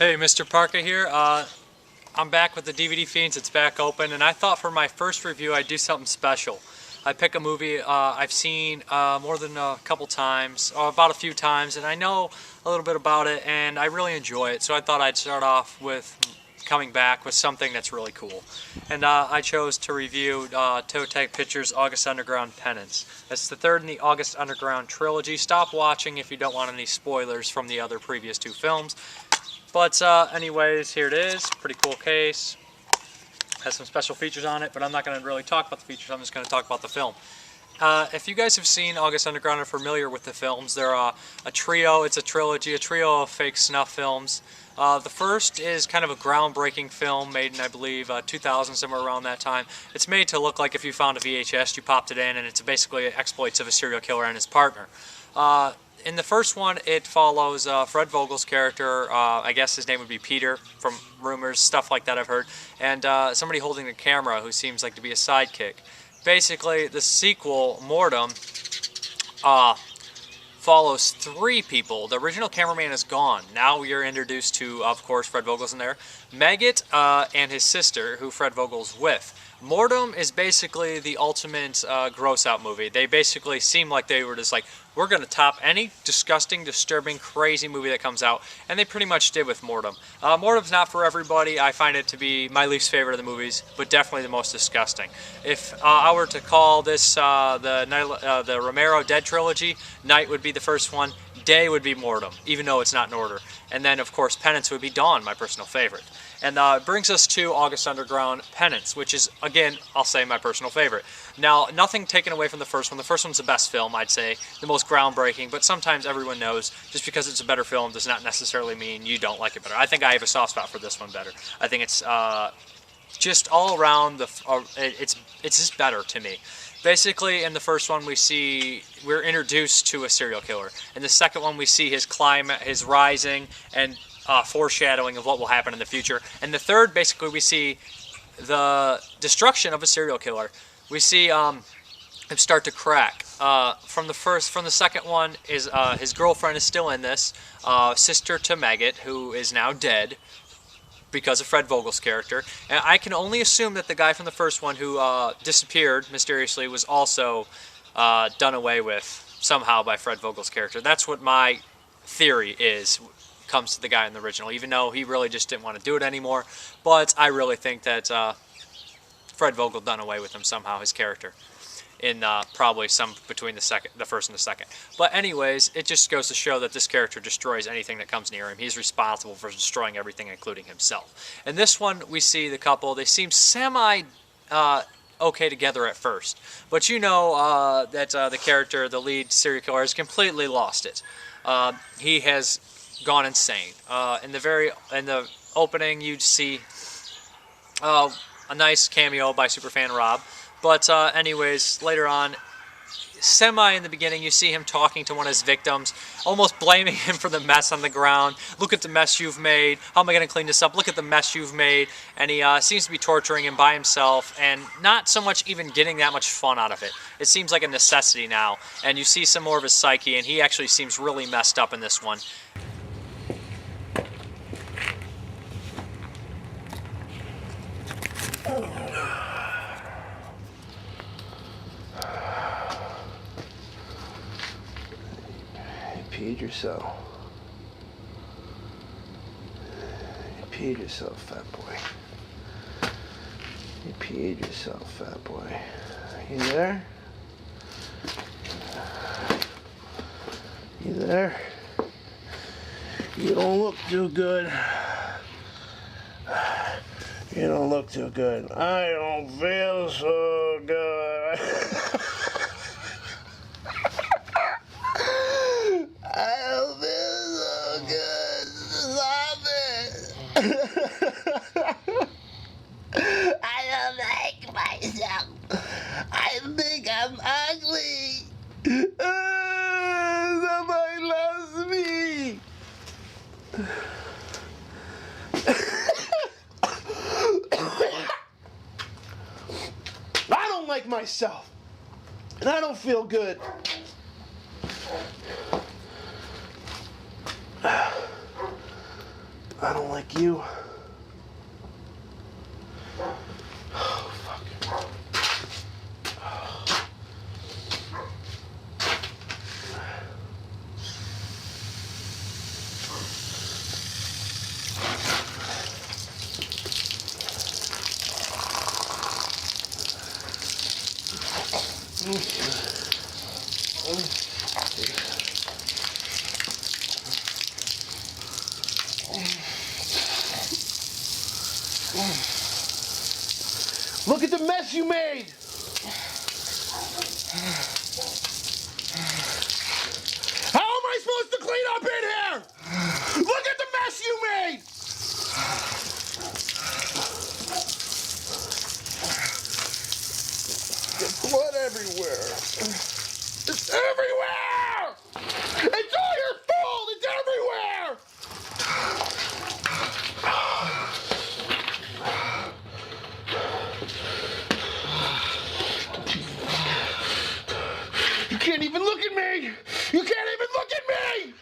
Hey, Mrparka here. I'm back with the DVD Fiends. It's back open, and I thought for my first review I'd do something special. I pick a movie I've seen more than a couple times, or about a few times, and I know a little bit about it, and I really enjoy it. So I thought I'd start off with coming back with something that's really cool. And I chose to review Toe Tag Pictures' August Underground Penance. It's the third in the August Underground trilogy. Stop watching if you don't want any spoilers from the other previous two films. But anyways, here it is. Pretty cool case. Has some special features on it, but I'm not going to really talk about the features. I'm just going to talk about the film. If you guys have seen August Underground and are familiar with the films, they're a trio. It's a trilogy, a trio of fake snuff films. The first is kind of a groundbreaking film made in, I believe, 2000, somewhere around that time. It's made to look like if you found a VHS, you popped it in, and it's basically exploits of a serial killer and his partner. In the first one, it follows Fred Vogel's character. I guess his name would be Peter, from rumors, stuff like that I've heard, and somebody holding the camera who seems like to be a sidekick. Basically, the sequel, Mortem, follows three people. The original cameraman is gone. Now we are introduced to, of course, Fred Vogel's in there, Maggot, and his sister, who Fred Vogel's with. Mortem is basically the ultimate gross-out movie. They basically seem like they were just like, we're going to top any disgusting, disturbing, crazy movie that comes out, and they pretty much did with Mortem. Mortem's not for everybody. I find it to be my least favorite of the movies, but definitely the most disgusting. If I were to call this the Romero Dead trilogy, Night would be the first one, Day would be Mortem, even though it's not in order. And then, of course, Penance would be Dawn, my personal favorite. And it brings us to August Underground Penance, which is, again, I'll say my personal favorite. Now, nothing taken away from the first one. The first one's the best film, I'd say, the most groundbreaking, but sometimes everyone knows just because it's a better film does not necessarily mean you don't like it better. I think I have a soft spot for this one better. I think it's just all around, it's just better to me. Basically, in the first one, we're introduced to a serial killer. In the second one, we see his rising and foreshadowing of what will happen in the future. And the third, basically, we see the destruction of a serial killer. We see him start to crack. From the second one, his girlfriend is still in this, sister to Maggot, who is now dead because of Fred Vogel's character. And I can only assume that the guy from the first one who disappeared mysteriously was also done away with somehow by Fred Vogel's character. That's what my theory is, comes to the guy in the original, even though he really just didn't want to do it anymore. But I really think that Fred Vogel done away with him somehow, his character, in probably some between the first and the second. But anyways, it just goes to show that this character destroys anything that comes near him. He's responsible for destroying everything, including himself. In this one, we see the couple. They seem semi okay together at first, but you know that the character, the lead serial killer, has completely lost it. He has gone insane. In the opening, you'd see a nice cameo by superfan Rob. But anyways, later on, semi in the beginning, you see him talking to one of his victims, almost blaming him for the mess on the ground. Look at the mess you've made. How am I going to clean this up? Look at the mess you've made. And he seems to be torturing him by himself and not so much even getting that much fun out of it. It seems like a necessity now. And you see some more of his psyche, and he actually seems really messed up in this one. You peed yourself. You peed yourself, fat boy. You peed yourself, fat boy. You there? You there? You don't look too good. You don't look too good. I don't feel so good. I don't feel so good. Stop it. I don't like myself. I think I'm ugly. Somebody loves me. I don't like myself. And I don't feel good. I don't like you. Oh, fuck. Look at the mess you made! How am I supposed to clean up in here? Look at the mess you made! There's blood everywhere. It's everywhere! It's all your fault! It's everywhere! You can't even look at me! You can't even look at me!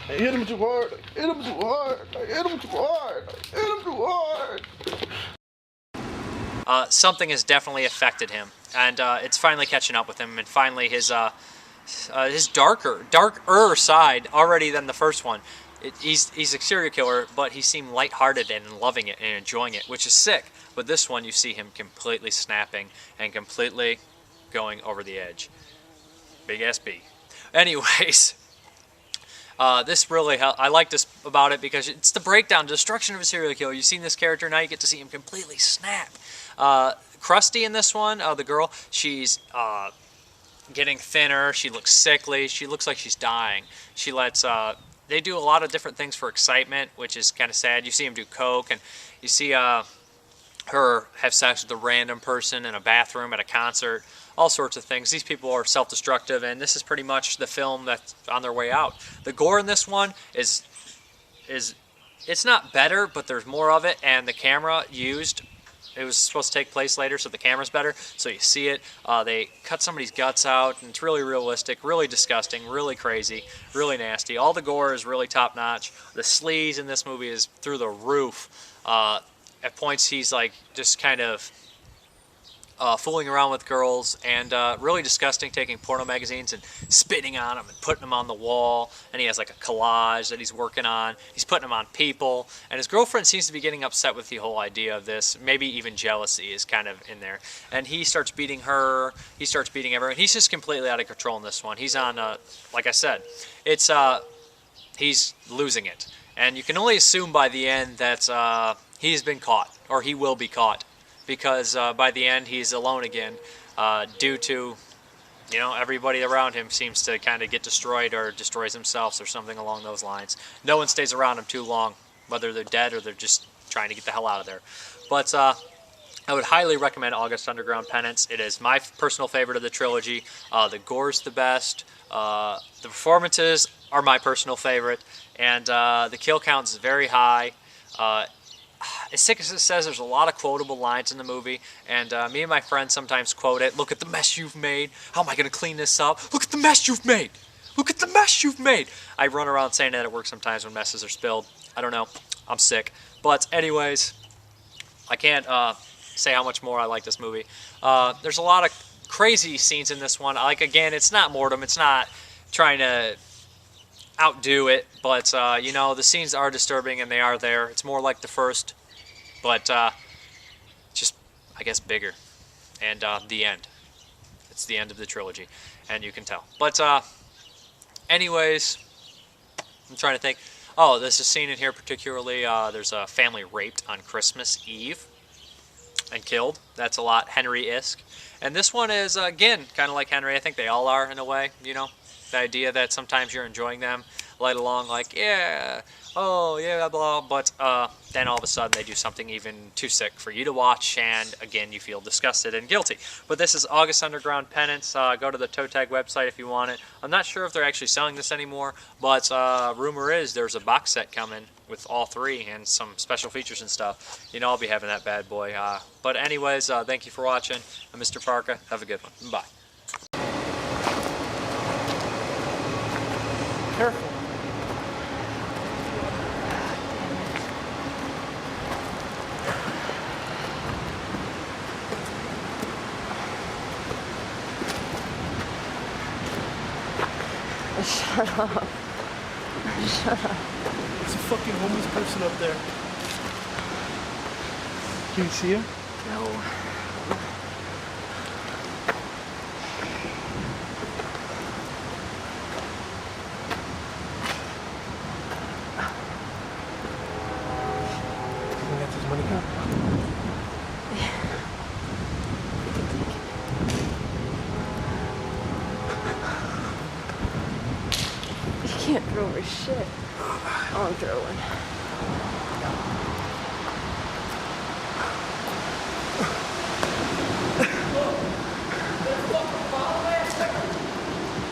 I hit him too hard. I hit him too hard. I hit him too hard. I hit him too hard. Something has definitely affected him, and it's finally catching up with him, and finally his darker side already than the first one. He's a serial killer, but he seemed lighthearted and loving it and enjoying it, which is sick. But this one, you see him completely snapping and completely going over the edge. Big SB. Anyways, this really I like this about it because it's the breakdown, destruction of a serial killer. You've seen this character, now you get to see him completely snap. Krusty in this one, the girl, she's getting thinner. She looks sickly. She looks like she's dying. She lets they do a lot of different things for excitement, which is kind of sad. You see him do coke, and you see her have sex with a random person in a bathroom at a concert. All sorts of things. These people are self-destructive, and this is pretty much the film that's on their way out. The gore in this one is it's not better, but there's more of it, and the camera used, it was supposed to take place later, so the camera's better, so you see it. They cut somebody's guts out, and it's really realistic, really disgusting, really crazy, really nasty. All the gore is really top-notch. The sleaze in this movie is through the roof. At points, he's like just kind of fooling around with girls, and really disgusting, taking porno magazines and spitting on them and putting them on the wall. And he has like a collage that he's working on. He's putting them on people, and his girlfriend seems to be getting upset with the whole idea of this. Maybe even jealousy is kind of in there. And he starts beating her. He starts beating everyone. He's just completely out of control in this one. He's on, like I said, it's he's losing it. And you can only assume by the end that he's been caught, or he will be caught. Because by the end he's alone again, due to, you know, everybody around him seems to kind of get destroyed or destroys themselves or something along those lines. No one stays around him too long, whether they're dead or they're just trying to get the hell out of there. But I would highly recommend August Underground Penance. It is my personal favorite of the trilogy. The gore's the best. The performances are my personal favorite, and the kill count is very high. As sick as it says, there's a lot of quotable lines in the movie, and me and my friends sometimes quote it. Look at the mess you've made. How am I going to clean this up? Look at the mess you've made. Look at the mess you've made. I run around saying that at work sometimes when messes are spilled. I don't know. I'm sick. But anyways, I can't say how much more I like this movie. There's a lot of crazy scenes in this one. Like, again, it's not Mortem. It's not trying to outdo it, but you know, the scenes are disturbing and they are there. It's more like the first, but just, I guess, bigger. And the end. It's the end of the trilogy, and you can tell. But anyways, I'm trying to think. Oh, there's a scene in here particularly. There's a family raped on Christmas Eve and killed. That's a lot Henry-esque. And this one is, again, kind of like Henry. I think they all are in a way, you know. The idea that sometimes you're enjoying them, light along like, yeah, oh, yeah, blah, but then all of a sudden they do something even too sick for you to watch, and again, you feel disgusted and guilty. But this is August Underground Penance. Go to the Toe Tag website if you want it. I'm not sure if they're actually selling this anymore, but rumor is there's a box set coming with all three and some special features and stuff. You know, I'll be having that bad boy. But anyways, thank you for watching. I'm Mrparka. Have a good one. Bye. Careful. There's a fucking homeless person up there. Can you see him? No. You think that's his money cup? You can't throw her shit. Oh, I'm throwing.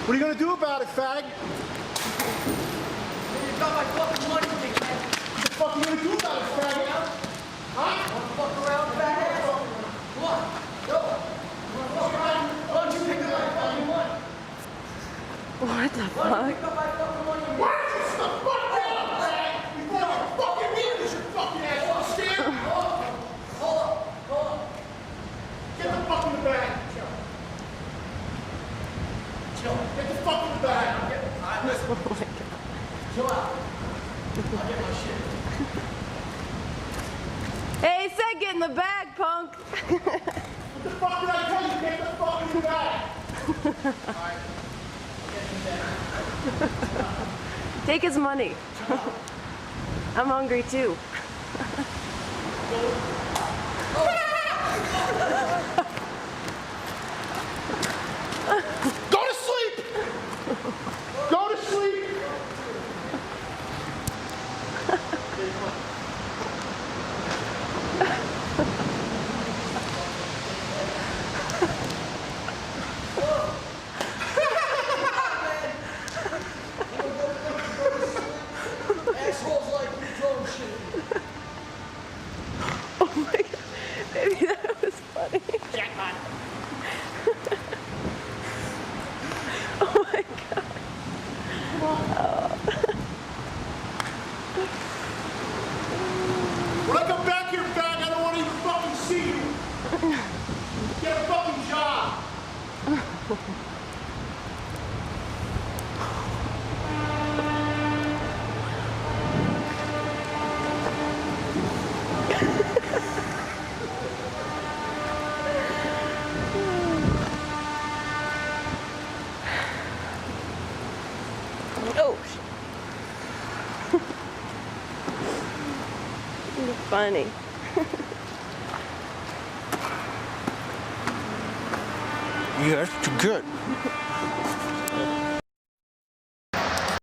What are you gonna do about it, fag? You got my fucking money, dickhead. What the fuck are you gonna do about it, fag? Huh? Wanna fuck around, fat ass? What? No. Wanna fuck around? Why don't you pick up my fucking money? What the Why don't you fuck? pick up my fucking money? Why did you stop fucking me up, fag? You thought you fucking me with your fucking ass, you understand? Hold up. Get the fuck in the bag. Chill. Get the fuck in the bag. Alright, listen. Oh my god. Chill out. I'll get my shit. Hey, he said get in the bag, punk. What the fuck did I tell you? Get the fuck in the bag. Alright. I'll get in the bag. Take his money. I'm hungry too. Go to sleep. Go to sleep. Assholes like you throwing shit. Oh my god. Maybe that was funny. Jackpot. Oh my god. When I come back here, fag, I don't want to even fucking see you. Get a fucking job. Oh shit. You're funny. Yeah, that's too good.